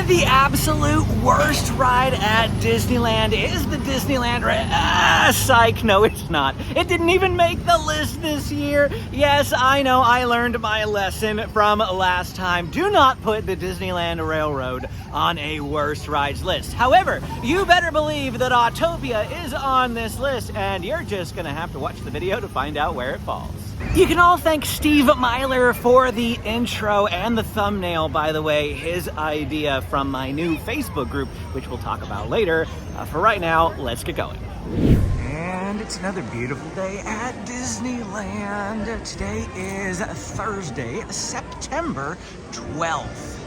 The absolute worst ride at Disneyland is the Disneyland psych, no it's not. It didn't even make the list this year. Yes, I know, I learned my lesson from last time. Do not put the Disneyland Railroad on a worst rides list. However, you better believe that Autopia is on this list, and you're just gonna have to watch the video to find out where it falls. You can all thank Steve Myler for the intro and the thumbnail, by the way, his idea from my new Facebook group, which we'll talk about later. For right now, let's get going. And it's another beautiful day at Disneyland. Today is Thursday, September 12th.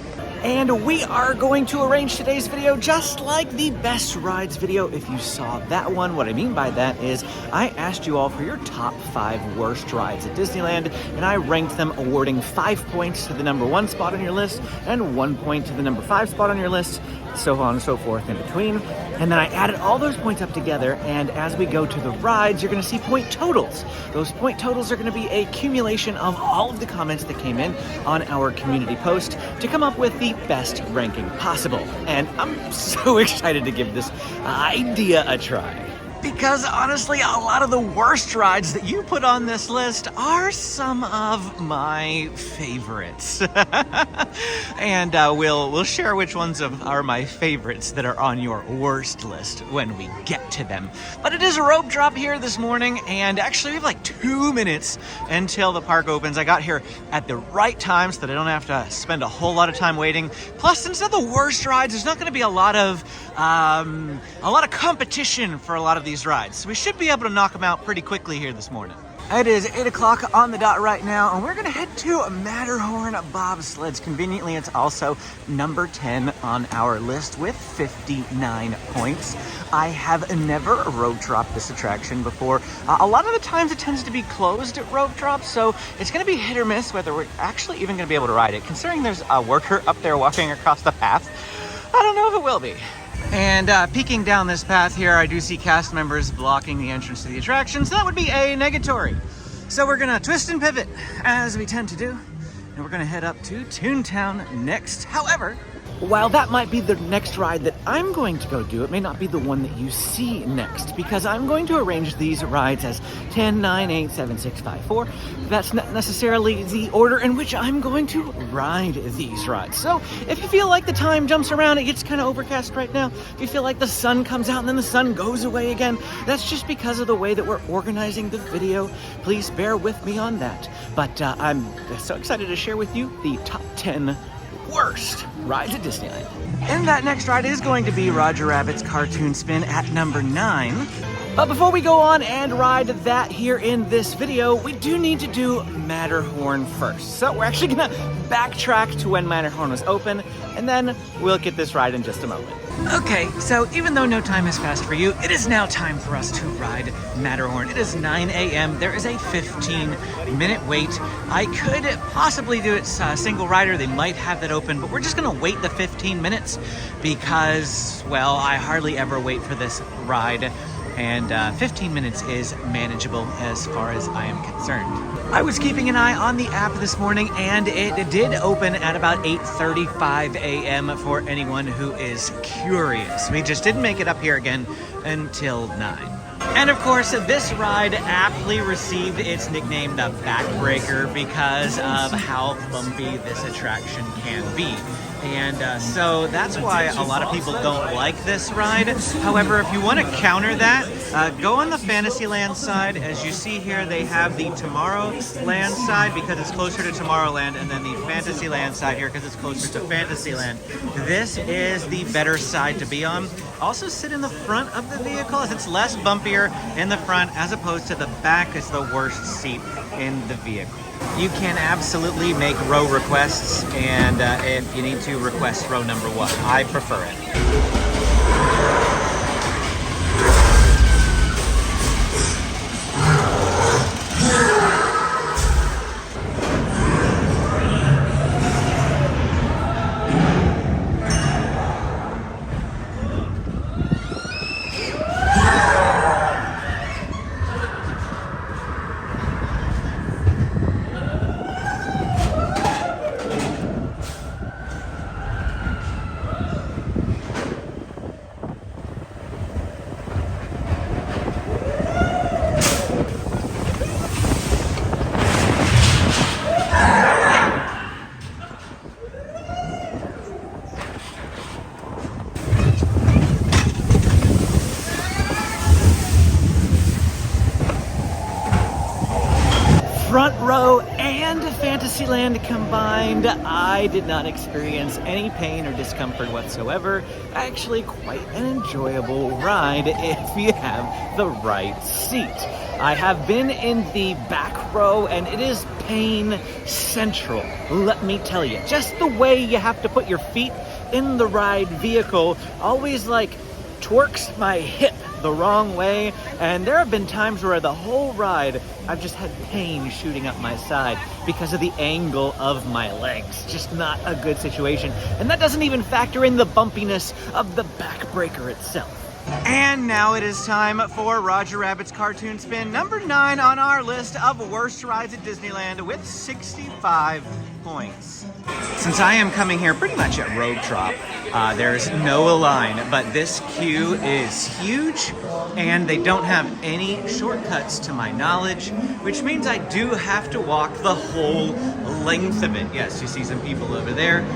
And we are going to arrange today's video just like the best rides video. If you saw that one, what I mean by that is I asked you all for your top 5 worst rides at Disneyland, and I ranked them, awarding 5 points to the number 1 spot on your list and 1 point to the number 5 spot on your list, so on and so forth in between. And then I added all those points up together, and as we go to the rides, you're gonna see point totals. Those point totals are gonna be a accumulation of all of the comments that came in on our community post to come up with the best ranking possible. And I'm so excited to give this idea a try, because honestly, a lot of the worst rides that you put on this list are some of my favorites. And we'll share which ones are my favorites that are on your worst list when we get to them. But it is a rope drop here this morning, and actually we have like 2 minutes until the park opens. I got here at the right time so that I don't have to spend a whole lot of time waiting. Plus, since they're the worst rides, there's not going to be a lot of competition for a lot of these rides. So we should be able to knock them out pretty quickly here this morning. It is 8 o'clock on the dot right now, and we're gonna head to Matterhorn Bobsleds. Conveniently, it's also number 10 on our list with 59 points. I have never rope dropped this attraction before. A lot of the times it tends to be closed at rope drops, so it's gonna be hit or miss whether we're actually even gonna be able to ride it. Considering there's a worker up there walking across the path, I don't know if it will be. And peeking down this path here, I do see cast members blocking the entrance to the attraction, so that would be a negatory. So we're gonna twist and pivot, as we tend to do, and we're gonna head up to Toontown next. However, while that might be the next ride that I'm going to go do, it may not be the one that you see next, because I'm going to arrange these rides as 10, 9, 8, 7, 6, 5, 4. That's not necessarily the order in which I'm going to ride these rides. So if you feel like the time jumps around, it gets kind of overcast right now, if you feel like the sun comes out and then the sun goes away again, that's just because of the way that we're organizing the video. Please bear with me on that. But I'm so excited to share with you the top 10 worst rides at Disneyland. And that next ride is going to be Roger Rabbit's Cartoon Spin at number 9. But before we go on and ride that here in this video, we do need to do Matterhorn first. So we're actually gonna backtrack to when Matterhorn was open, and then we'll get this ride in just a moment. Okay, so even though no time has passed for you, it is now time for us to ride Matterhorn. It is 9 a.m. There is a 15-minute wait. I could possibly do it single rider. They might have that open, but we're just gonna wait the 15 minutes because, well, I hardly ever wait for this ride. And 15 minutes is manageable as far as I am concerned. I was keeping an eye on the app this morning, and it did open at about 8:35 a.m. for anyone who is curious. We just didn't make it up here again until 9. And of course, this ride aptly received its nickname the Backbreaker because of how bumpy this attraction can be. And so that's why a lot of people don't like this ride. However, if you want to counter that, go on the Fantasyland side. As you see here, they have the Tomorrowland side because it's closer to Tomorrowland, and then the Fantasyland side here because it's closer to Fantasyland. This is the better side to be on. Also sit in the front of the vehicle as it's less bumpier in the front as opposed to the back is the worst seat in the vehicle. You can absolutely make row requests, and if you need to request row number 1, I prefer it. Fantasyland combined, I did not experience any pain or discomfort whatsoever. Actually, quite an enjoyable ride if you have the right seat. I have been in the back row, and it is pain central, let me tell you. Just the way you have to put your feet in the ride vehicle always twerks my hip the wrong way, and there have been times where the whole ride I've just had pain shooting up my side because of the angle of my legs. Just not a good situation, and that doesn't even factor in the bumpiness of the backbreaker itself. And now it is time for Roger Rabbit's Cartoon Spin, number 9 on our list of worst rides at Disneyland with 65 points. Since I am coming here pretty much at road trot, there's no line, but this queue is huge and they don't have any shortcuts to my knowledge, which means I do have to walk the whole length of it. Yes, you see some people over there.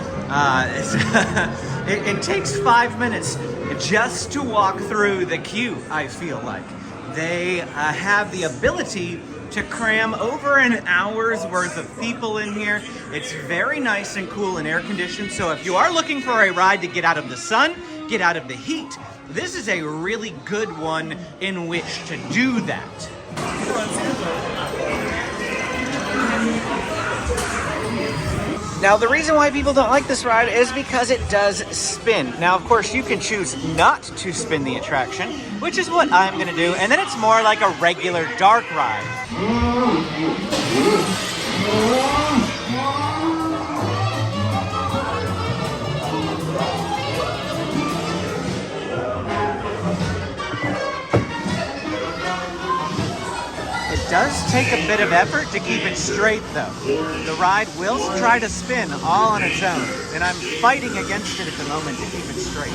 It takes 5 minutes just to walk through the queue, I feel like. They have the ability to cram over an hour's worth of people in here. It's very nice and cool and air conditioned, so if you are looking for a ride to get out of the sun, get out of the heat, this is a really good one in which to do that. Now, the reason why people don't like this ride is because it does spin. Now, of course, you can choose not to spin the attraction, which is what I'm going to do, and then it's more like a regular dark ride. It does take a bit of effort to keep it straight, though. The ride will try to spin all on its own, and I'm fighting against it at the moment to keep it straight.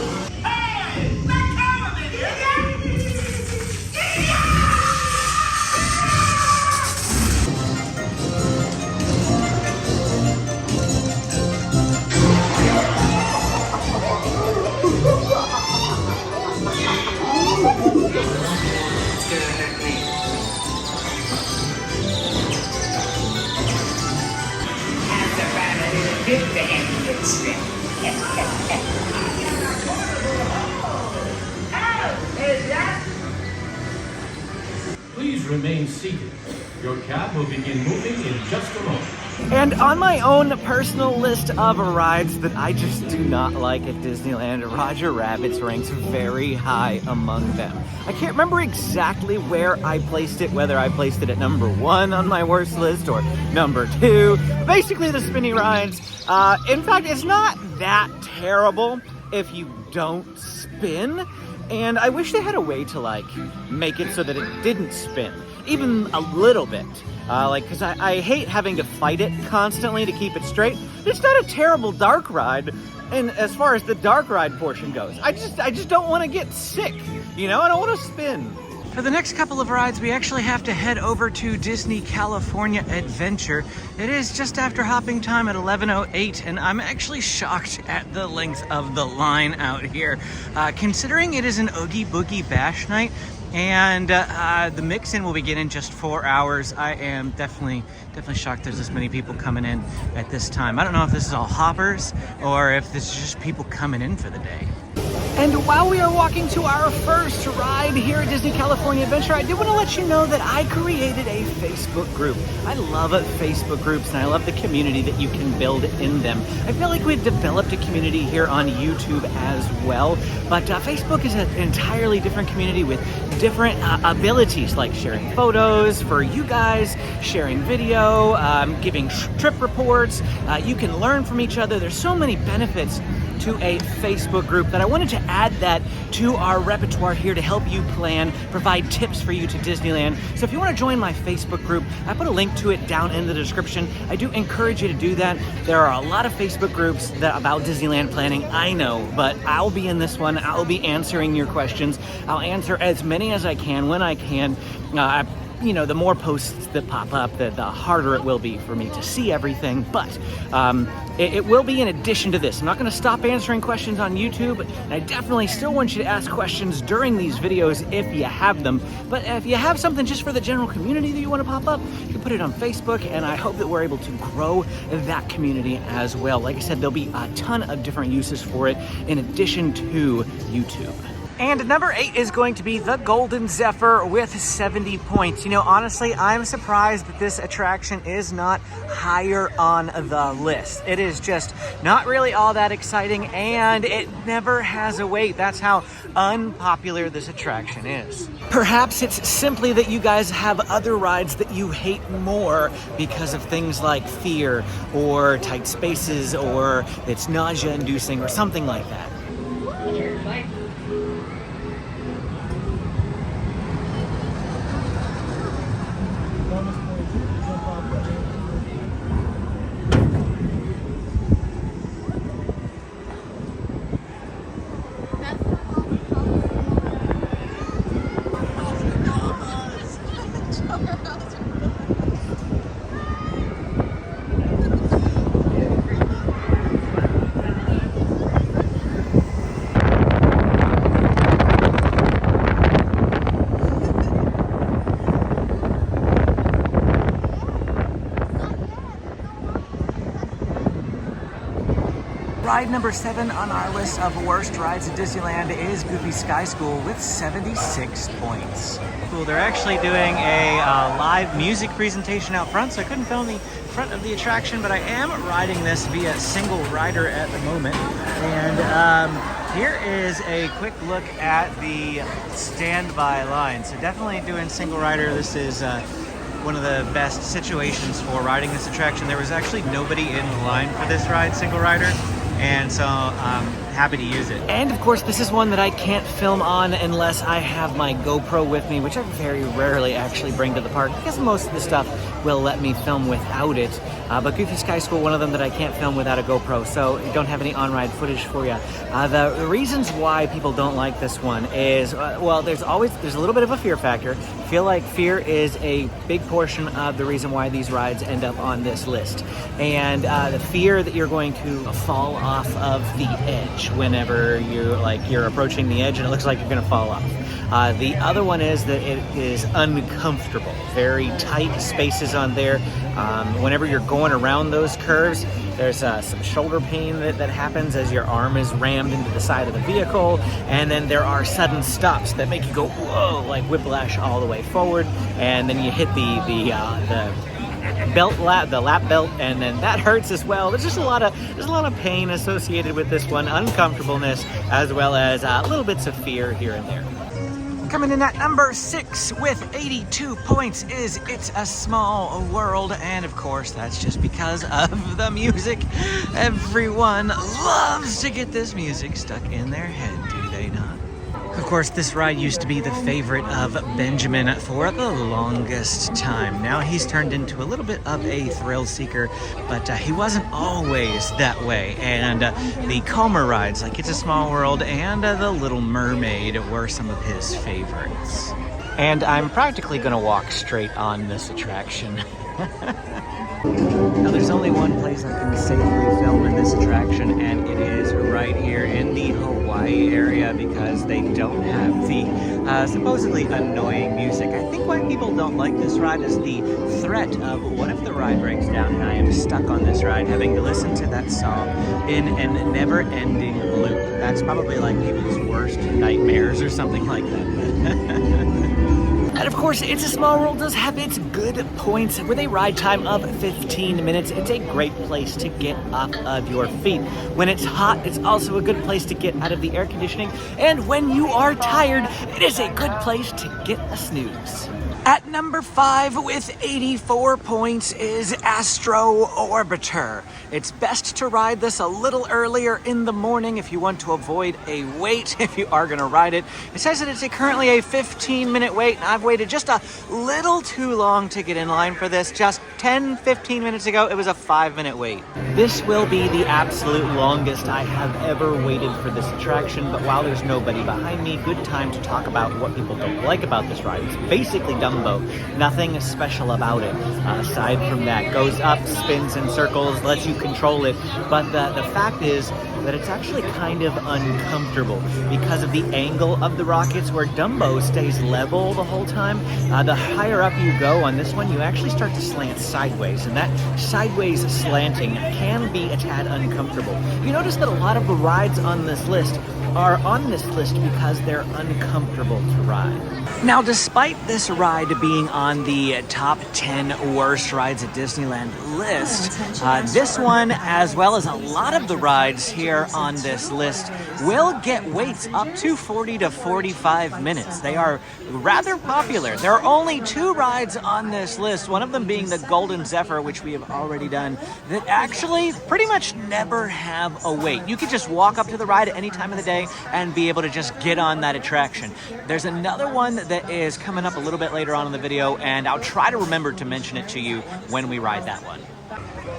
Please remain seated. Your cab will begin moving in just a moment. And on my own personal list of rides that I just do not like at Disneyland, Roger Rabbit's ranks very high among them. I can't remember exactly where I placed it, whether I placed it at number 1 on my worst list or number 2. Basically, the spinny rides. In fact, it's not that terrible if you don't spin. And I wish they had a way to make it so that it didn't spin, even a little bit. Because I hate having to fight it constantly to keep it straight. It's not a terrible dark ride, and as far as the dark ride portion goes, I just don't want to get sick, I don't want to spin. For the next couple of rides, we actually have to head over to Disney California Adventure. It is just after hopping time at 11:08, and I'm actually shocked at the length of the line out here. Considering it is an Oogie Boogie Bash night, and the mix-in will begin in just 4 hours, I am definitely shocked there's this many people coming in at this time. I don't know if this is all hoppers or if this is just people coming in for the day. And while we are walking to our first ride here at Disney California Adventure, I did want to let you know that I created a Facebook group. I love Facebook groups, and I love the community that you can build in them. I feel like we've developed a community here on YouTube as well, but Facebook is an entirely different community with different abilities, like sharing photos for you guys, sharing video, giving trip reports. You can learn from each other. There's so many benefits to a Facebook group that I wanted to add that to our repertoire here to help you plan, provide tips for you to Disneyland. So if you want to join my Facebook group, I put a link to it down in the description. I do encourage you to do that. There are a lot of Facebook groups about Disneyland planning, I know, but I'll be in this one. I'll be answering your questions. I'll answer as many as I can when I can. you know, the more posts that pop up, the harder it will be for me to see everything. But it will be in addition to this. I'm not going to stop answering questions on YouTube, and I definitely still want you to ask questions during these videos if you have them. But if you have something just for the general community that you want to pop up, you can put it on Facebook, and I hope that we're able to grow that community as well. Like I said, there'll be a ton of different uses for it in addition to YouTube. And number 8 is going to be the Golden Zephyr with 70 points. You know, honestly, I'm surprised that this attraction is not higher on the list. It is just not really all that exciting, and it never has a wait. That's how unpopular this attraction is. Perhaps it's simply that you guys have other rides that you hate more because of things like fear or tight spaces, or it's nausea-inducing or something like that. Ride number 7 on our list of worst rides at Disneyland is Goofy Sky School with 76 points. Cool, they're actually doing a live music presentation out front, so I couldn't film the front of the attraction, but I am riding this via single rider at the moment. And here is a quick look at the standby line. So definitely doing single rider. This is one of the best situations for riding this attraction. There was actually nobody in line for this ride, single rider. And so I'm happy to use it. And of course, this is one that I can't film on unless I have my GoPro with me, which I very rarely actually bring to the park because most of the stuff will let me film without it. But Goofy Sky School, one of them that I can't film without a GoPro, so I don't have any on-ride footage for you. The reasons why people don't like this one is, well, there's a little bit of a fear factor. I feel like fear is a big portion of the reason why these rides end up on this list. And the fear that you're going to fall off of the edge whenever you're approaching the edge and it looks like you're going to fall off. The other one is that it is uncomfortable. Very tight spaces on there. Whenever you're going around those curves, there's some shoulder pain that happens as your arm is rammed into the side of the vehicle, and then there are sudden stops that make you go whoa, like whiplash all the way forward, and then you hit the lap belt, and then that hurts as well. There's a lot of pain associated with this one, uncomfortableness, as well as little bits of fear here and there. Coming in at number 6 with 82 points is It's a Small World, and of course that's just because of the music. Everyone loves to get this music stuck in their head, do they not? Of course, this ride used to be the favorite of Benjamin for the longest time. Now he's turned into a little bit of a thrill seeker, but he wasn't always that way. And the calmer rides like It's a Small World and The Little Mermaid were some of his favorites. And I'm practically going to walk straight on this attraction. Now there's only one place I can safely film in this attraction, and it is right here in the Hawaii area because they don't have the supposedly annoying music. I think why people don't like this ride is the threat of what if the ride breaks down and I am stuck on this ride having to listen to that song in a never-ending loop. That's probably like people's worst nightmares or something like that. And of course, It's a Small World does have its good points. With a ride time of 15 minutes, it's a great place to get off of your feet. When it's hot, it's also a good place to get out of the air conditioning. And when you are tired, it is a good place to get a snooze. At number 5 with 84 points is Astro Orbiter. It's best to ride this a little earlier in the morning if you want to avoid a wait if you are going to ride it. It says that it's currently a 15-minute wait, and I've waited just a little too long to get in line for this. Just 10-15 minutes ago, it was a 5-minute wait. This will be the absolute longest I have ever waited for this attraction, but while there's nobody behind me, good time to talk about what people don't like about this ride. It's basically dumb Dumbo. Nothing special about it aside from that. Goes up, spins in circles, lets you control it. But the fact is that it's actually kind of uncomfortable because of the angle of the rockets, where Dumbo stays level the whole time. The higher up you go on this one, you actually start to slant sideways, and that sideways slanting can be a tad uncomfortable. You notice that a lot of the rides on this list are on this list because they're uncomfortable to ride. Now, despite this ride being on the top 10 worst rides at Disneyland list, this one, as well as a lot of the rides here on this list, will get waits up to 40 to 45 minutes. They are rather popular. There are only 2 rides on this list, one of them being the Golden Zephyr, which we have already done, that actually pretty much never have a wait. You could just walk up to the ride at any time of the day and be able to just get on that attraction. There's another one that is coming up a little bit later on in the video, and I'll try to remember to mention it to you when we ride that one.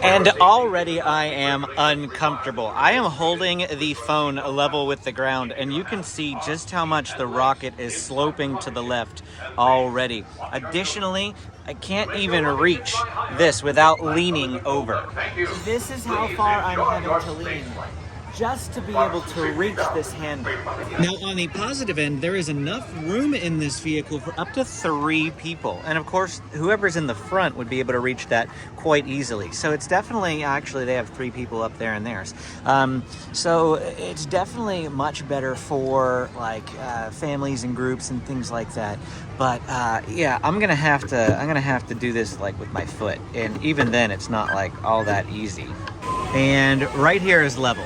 And already I am uncomfortable. I am holding the phone level with the ground, and you can see just how much the rocket is sloping to the left already. Additionally, I can't even reach this without leaning over. This is how far I'm having to lean just to be able to reach this handle. Now, on the positive end, there is enough room in this vehicle for up to 3 people. And of course, whoever's in the front would be able to reach that quite easily. So it's definitely, actually, they have 3 people up there in theirs. So it's definitely much better for like families and groups and things like that. But yeah, I'm gonna have to do this like with my foot. And even then, it's not like all that easy. And right here is level.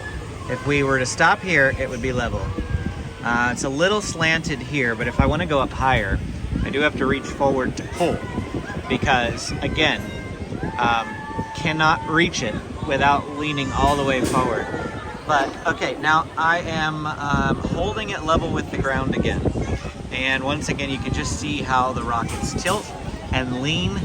If we were to stop here, it would be level. It's a little slanted here, but if I want to go up higher, I do have to reach forward to pull, because again, cannot reach it without leaning all the way forward. But okay, now I am holding it level with the ground again. And once again, you can just see how the rockets tilt and lean.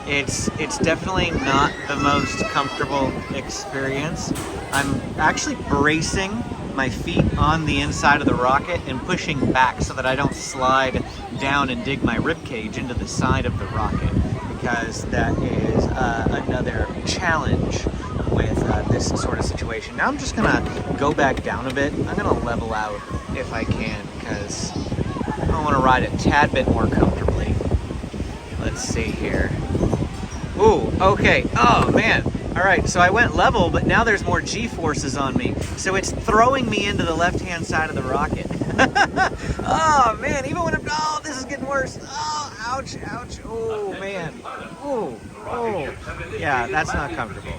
It's definitely not the most comfortable experience. I'm actually bracing my feet on the inside of the rocket and pushing back so that I don't slide down and dig my rib cage into the side of the rocket, because that is another challenge with this sort of situation. Now I'm just gonna go back down a bit. I'm gonna level out if I can, because I want to ride a tad bit more comfortably. Let's see here. Ooh, okay. Oh, man. All right, so I went level, but now there's more G-forces on me. So it's throwing me into the left-hand side of the rocket. Oh, man, even when this is getting worse. Oh, ouch, ouch. Oh, man. Oh, yeah, that's not comfortable.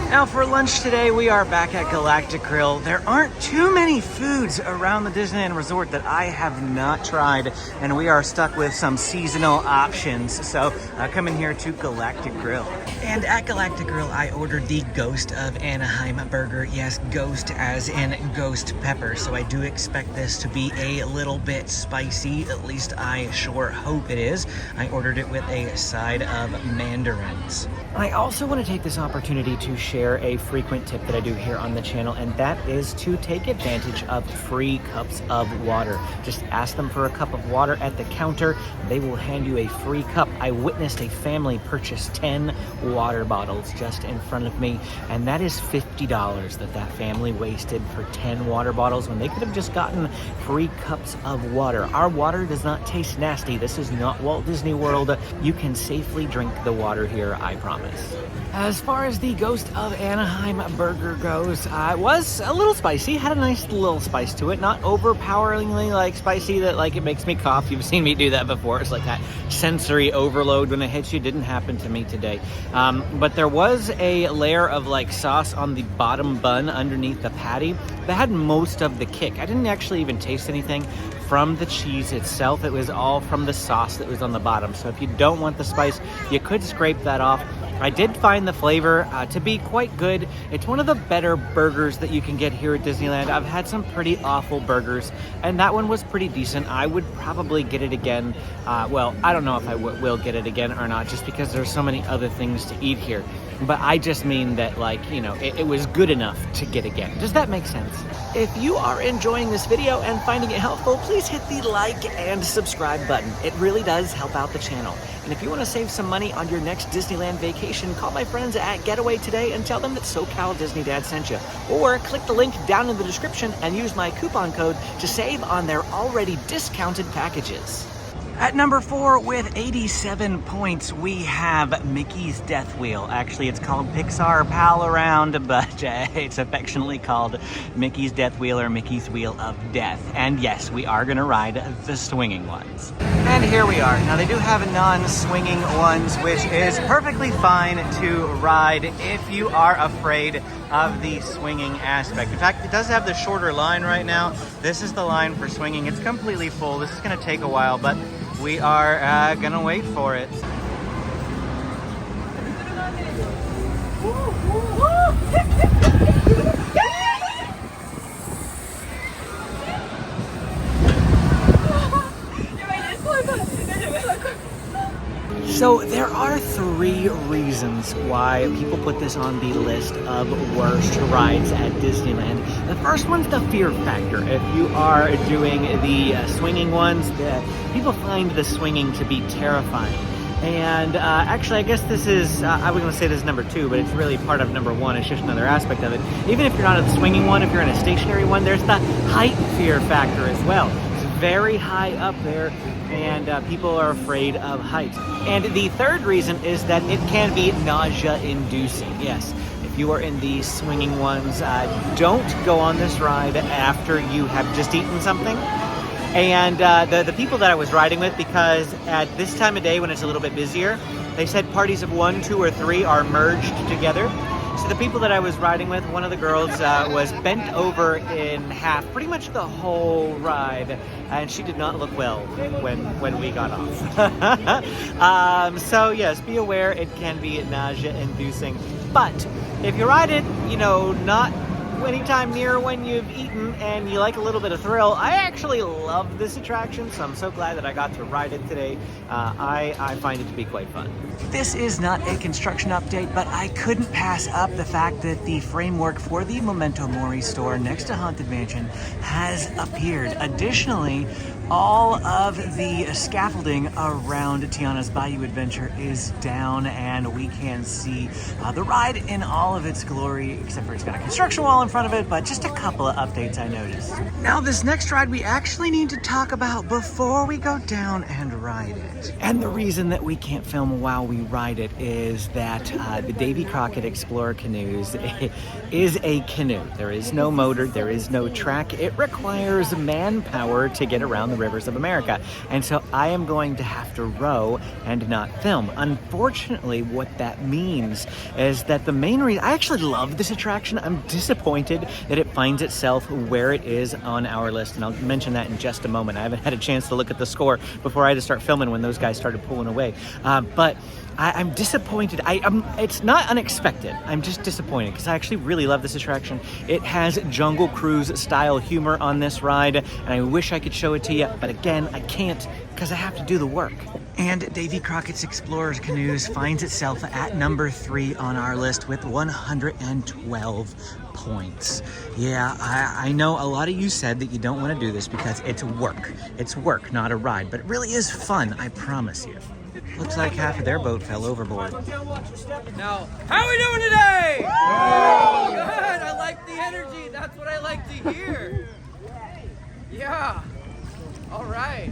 Now for lunch today, we are back at Galactic Grill. There aren't too many foods around the Disneyland Resort that I have not tried, and we are stuck with some seasonal options. So come in here to Galactic Grill. And at Galactic Grill, I ordered the Ghost of Anaheim burger. Yes, ghost as in ghost pepper. So I do expect this to be a little bit spicy. At least I sure hope it is. I ordered it with a side of mandarins. I also want to take this opportunity to share a frequent tip that I do here on the channel, and that is to take advantage of free cups of water. Just ask them for a cup of water at the counter. They will hand you a free cup. I witnessed a family purchase 10 water bottles just in front of me, and that is $50 that family wasted for 10 water bottles when they could have just gotten free cups of water. Our water does not taste nasty. This is not Walt Disney World. You can safely drink the water here, I promise. As far as the Ghost of Anaheim burger goes, it was a little spicy, had a nice little spice to it, not overpoweringly like spicy that like it makes me cough. You've seen me do that before. It's like that sensory overload when it hits you. Didn't happen to me today. But there was a layer of like sauce on the bottom bun underneath the patty that had most of the kick. I didn't actually even taste anything from the cheese itself. It was all from the sauce that was on the bottom. So if you don't want the spice, you could scrape that off. I did find the flavor to be quite good. It's one of the better burgers that you can get here at Disneyland. I've had some pretty awful burgers, and that one was pretty decent. I would probably get it again. Well, I don't know if I will get it again or not, just because there's so many other things to eat here. But I just mean that, like, you know, it was good enough to get again. Does that make sense? If you are enjoying this video and finding it helpful, please hit the like and subscribe button. It really does help out the channel. And if you want to save some money on your next Disneyland vacation, call my friends at Getaway today and tell them that SoCal Disney Dad sent you. Or click the link down in the description and use my coupon code to save on their already discounted packages. At number 4 with 87 points, we have Mickey's Death Wheel. Actually, it's called Pixar Pal-A-Round, but it's affectionately called Mickey's Death Wheel or Mickey's Wheel of Death. And yes, we are gonna ride the swinging ones. And here we are. Now, they do have non-swinging ones, which is perfectly fine to ride if you are afraid of the swinging aspect. In fact, it does have the shorter line right now. This is the line for swinging. It's completely full. This is gonna take a while, but we are gonna wait for it. So there are 3 reasons why people put this on the list of worst rides at Disneyland. The first one's the fear factor. If you are doing the swinging ones, people find the swinging to be terrifying. And actually, I guess this is, I was going to say this is number 2, but it's really part of number 1. It's just another aspect of it. Even if you're not in the swinging one, if you're in a stationary one, there's the height fear factor as well. It's very high up there, and people are afraid of heights. And the third reason is that it can be nausea-inducing. Yes, if you are in the swinging ones, don't go on this ride after you have just eaten something. And the people that I was riding with, because at this time of day when it's a little bit busier, they said parties of 1, 2, or 3 are merged together. So the people that I was riding with, one of the girls was bent over in half pretty much the whole ride, and she did not look well when we got off. So yes, be aware it can be nausea-inducing. But if you ride it, you know, not anytime near when you've eaten and you like a little bit of thrill, I actually love this attraction, so I'm so glad that I got to ride it today. I find it to be quite fun. This is not a construction update, but I couldn't pass up the fact that the framework for the Memento Mori store next to Haunted Mansion has appeared. Additionally, all of the scaffolding around Tiana's Bayou Adventure is down, and we can see the ride in all of its glory, except for it's got a construction wall in front of it, but just a couple of updates I noticed. Now, this next ride we actually need to talk about before we go down and ride it. And the reason that we can't film while we ride it is that the Davy Crockett Explorer Canoes is a canoe. There is no motor, there is no track. It requires manpower to get around the rivers of America. And so I am going to have to row and not film. Unfortunately, what that means is that the main reason, I actually love this attraction. I'm disappointed that it finds itself where it is on our list. And I'll mention that in just a moment. I haven't had a chance to look at the score before I had to start filming when those guys started pulling away. But I'm disappointed. It's not unexpected. I'm just disappointed because I actually really love this attraction. It has Jungle Cruise style humor on this ride, and I wish I could show it to you, but again, I can't because I have to do the work. And Davy Crockett's Explorer's Canoes finds itself at number 3 on our list with 112 points. Yeah, I know a lot of you said that you don't want to do this because it's work. It's work, not a ride, but it really is fun, I promise you. Looks like half of their boat fell overboard. Now, how are we doing today? Oh, good. I like the energy. That's what I like to hear. Yeah. All right.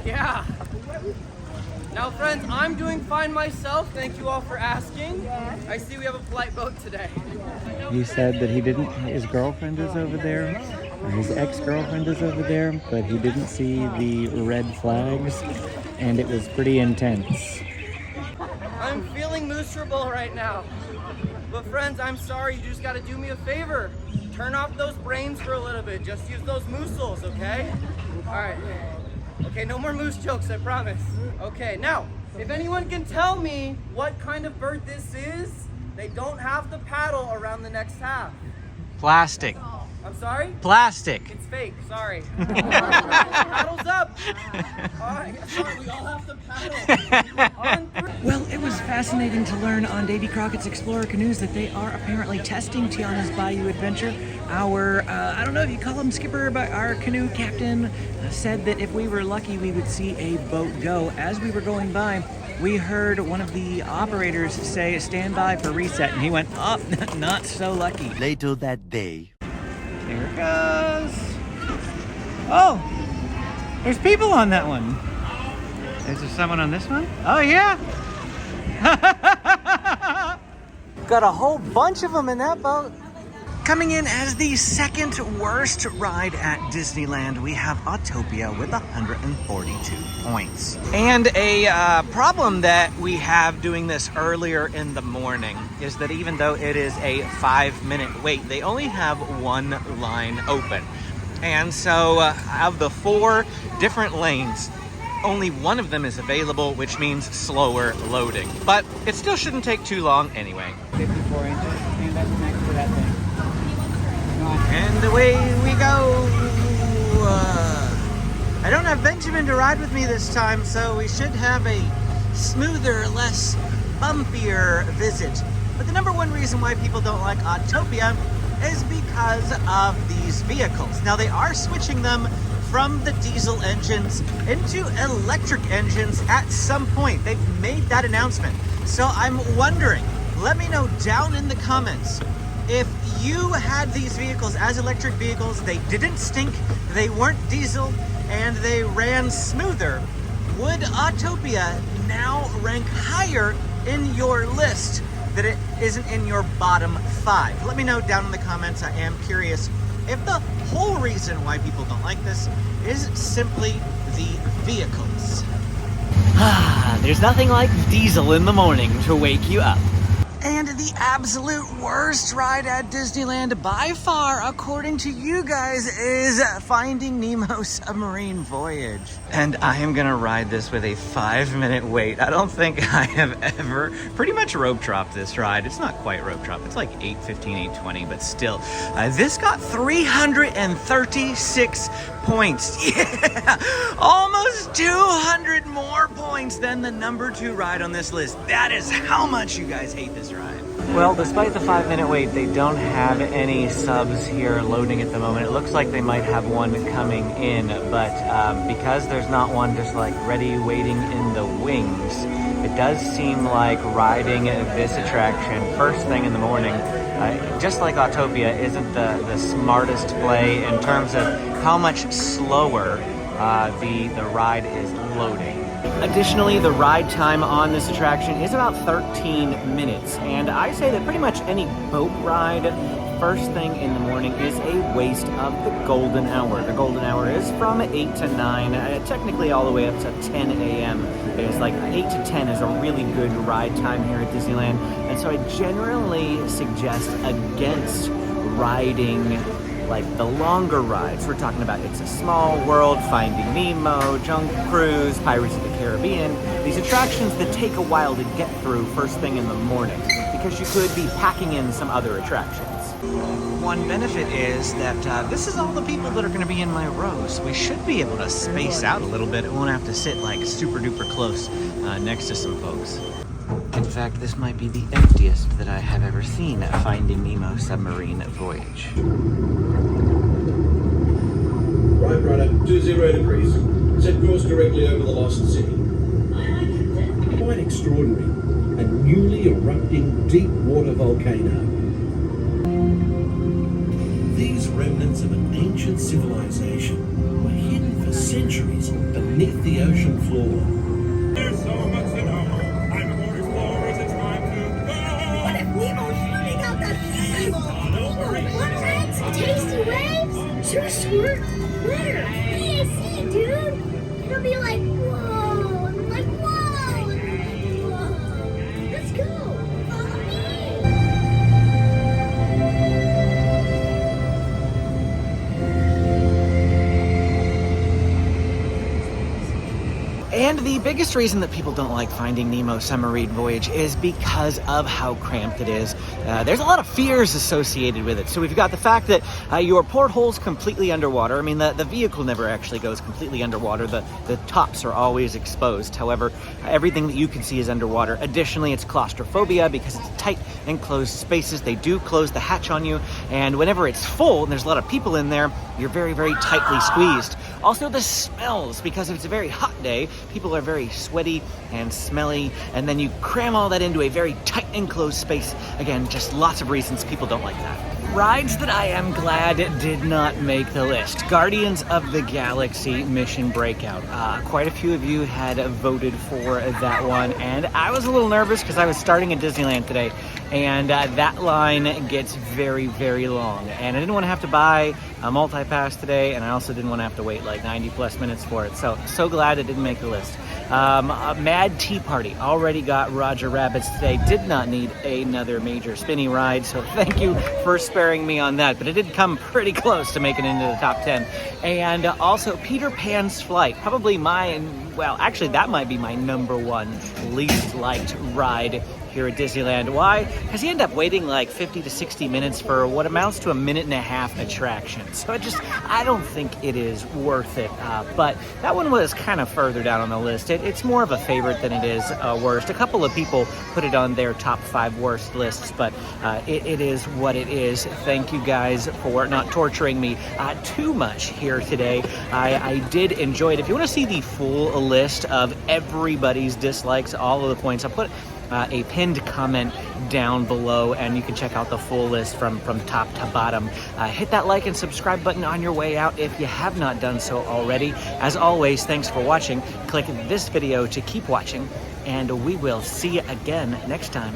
Yeah. Now, friends, I'm doing fine myself. Thank you all for asking. I see we have a polite boat today. You said that he didn't, his girlfriend is over there, or his ex-girlfriend is over there, but he didn't see the red flags, and it was pretty intense. I'm feeling miserable right now. But friends, I'm sorry, you just gotta do me a favor. Turn off those brains for a little bit. Just use those moosels, okay? All right. Okay, no more moose jokes, I promise. Okay, now, If anyone can tell me what kind of bird this is, they don't have to paddle around the next half. Plastic. I'm sorry? Plastic. It's fake, sorry. Paddles up. Sorry, we all have to paddle. On three. Well, it was fascinating to learn on Davy Crockett's Explorer Canoes that they are apparently testing Tiana's Bayou Adventure. Our, I don't know if you call him skipper, but our canoe captain said that if we were lucky, we would see a boat go. As we were going by, we heard one of the operators say, "Stand by for reset," and he went, "Oh, not so lucky." Later that day. Here it goes. Oh, there's people on that one. Is there someone on this one? Oh, yeah. Got a whole bunch of them in that boat. Coming in as the second worst ride at Disneyland, we have Autopia with 142 points. And a problem that we have doing this earlier in the morning is that even though it is a 5-minute wait, they only have one line open. And so of the 4 different lanes, only one of them is available, which means slower loading. But it still shouldn't take too long anyway. 54 inches, stand up next to that thing. And away we go. I don't have Benjamin to ride with me this time, so we should have a smoother, less bumpier visit. But the number one reason why people don't like Autopia is because of these vehicles. Now, they are switching them from the diesel engines into electric engines at some point. They've made that announcement. So I'm wondering, let me know down in the comments, if you had these vehicles as electric vehicles, they didn't stink, they weren't diesel, and they ran smoother, would Autopia now rank higher in your list that it isn't in your bottom 5? Let me know down in the comments. I am curious if the whole reason why people don't like this is simply the vehicles. There's nothing like diesel in the morning to wake you up. And the absolute worst ride at Disneyland by far, according to you guys, is Finding Nemo Submarine Voyage. And I am gonna ride this with a 5-minute wait. I don't think I have ever pretty much rope dropped this ride. It's not quite rope drop. It's like 815, 820, but still. This got 336 points. Yeah, almost 200 more points than the number 2 ride on this list. That is how much you guys hate this ride. Well, despite the 5-minute wait, they don't have any subs here loading at the moment. It looks like they might have one coming in, but because there's not one just like ready waiting in the wings, it does seem like riding this attraction first thing in the morning, just like Autopia, isn't the smartest play in terms of how much slower the ride is loading. Additionally, the ride time on this attraction is about 13 minutes, and I say that pretty much any boat ride first thing in the morning is a waste of the golden hour. The golden hour is from 8 to 9, technically all the way up to 10 a.m. It's like 8 to 10 is a really good ride time here at Disneyland, and so I generally suggest against riding like the longer rides. We're talking about It's a Small World, Finding Nemo, Jungle Cruise, Pirates of the Caribbean. These attractions that take a while to get through first thing in the morning, because you could be packing in some other attractions. One benefit is that this is all the people that are going to be in my row, so we should be able to space out a little bit. It won't have to sit like super duper close next to some folks. In fact, this might be the emptiest that I have ever seen at Finding Nemo Submarine Voyage. Right rudder, 20 degrees. Set course directly over the lost city. Quite extraordinary. A newly erupting deep water volcano. These remnants of an ancient civilization were hidden for centuries beneath the ocean floor. There's so much to know. I'm a board explorer. It's time to go. What if Nemo's running out the Nemo? What eggs? Tasty waves? Sure, sure. Where? PSC, dude. It'll be like, whoa. And like, whoa. And whoa. Let's go. Follow me. And the biggest reason that people don't like Finding Nemo Submarine Voyage is because of how cramped it is. There's a lot of fears associated with it. So we've got the fact that your porthole's completely underwater. I mean, the vehicle never actually goes completely underwater. The tops are always exposed. However, everything that you can see is underwater. Additionally, it's claustrophobia because it's tight, enclosed spaces. They do close the hatch on you. And whenever it's full and there's a lot of people in there, you're very, very tightly squeezed. Also, the smells, because if it's a very hot day, people are very sweaty and smelly, and then you cram all that into a very tight enclosed space. Again, just lots of reasons people don't like that. Rides that I am glad did not make the list. Guardians of the Galaxy Mission Breakout. Quite a few of you had voted for that one, and I was a little nervous because I was starting at Disneyland today, and that line gets very, very long. And I didn't want to have to buy a multi-pass today, and I also didn't want to have to wait like 90 plus minutes for it. So glad it didn't make the list. Mad Tea Party already got Roger Rabbits today. Did not need another major spinny ride, so thank you for sparing me on that. But it did come pretty close to making it into the top 10. And also Peter Pan's Flight, probably actually that might be my #1 least liked ride here at Disneyland. Why? Because you end up waiting like 50 to 60 minutes for what amounts to a 1.5-minute attraction. So I don't think it is worth it. But that one was kind of further down on the list. It's more of a favorite than it is worst. A couple of people put it on their top 5 worst lists, but it is what it is. Thank you guys for not torturing me too much here today. I did enjoy it. If you want to see the full list of everybody's dislikes, all of the points, I'll put a pinned comment down below, and you can check out the full list from top to bottom. Hit that like and subscribe button on your way out if you have not done so already. As always, thanks for watching. Click this video to keep watching, and we will see you again next time.